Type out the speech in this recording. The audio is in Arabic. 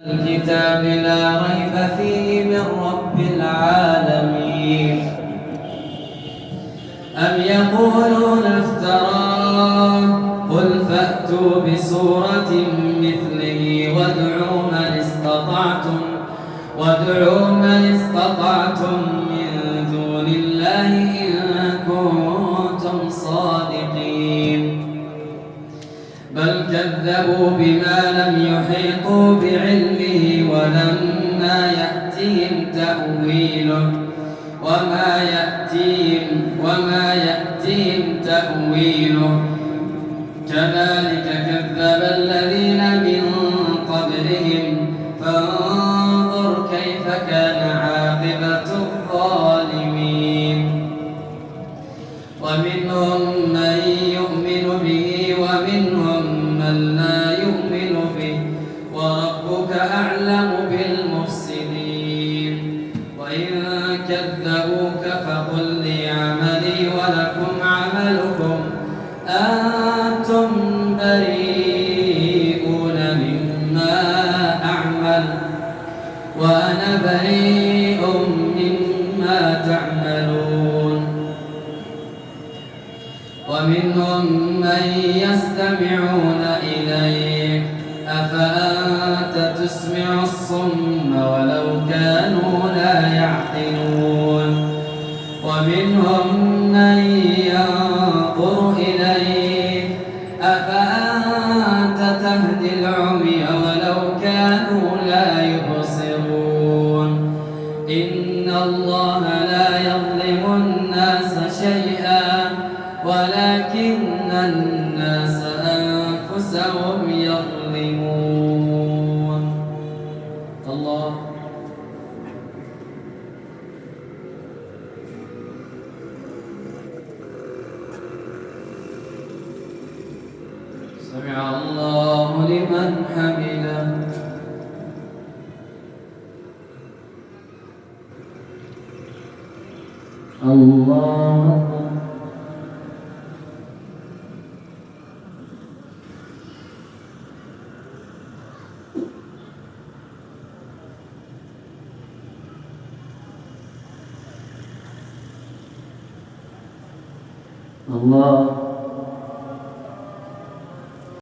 الكتاب لا ريب فيه من رب العالمين. أم يقولون افتراه قل فأتوا بسورة مثله وادعوا من استطعتم من دون الله إن كنتم صادقين. بل كذبوا بما لم يحيطوا بعلمه ولما يأتهم تأويله وما يأتيهم تأويله كذلك كذب الذين من قبلهم فانظر كيف كان عاقبة الظالمين. ومنهم من يؤمن به ومنهم من لا يؤمن به وربك أعلم بالمفسدين. وإن كذبوك فقل لي عملي ولكم عملكم أنتم بريئون مما أعمل وأنا بريء مما تعملون. ومنهم من يستمعون إليك أفأنت تسمع الصم ولو كانوا لا يعقلون. ومنهم من ينظر إليك أفأنت تهدي العمي ولو كانوا لا يبصرون. إن الله لا يظلم الناس شيئا ولكن الناس أنفسهم يظلمون. الله سمع الله لمن حمده. الله الله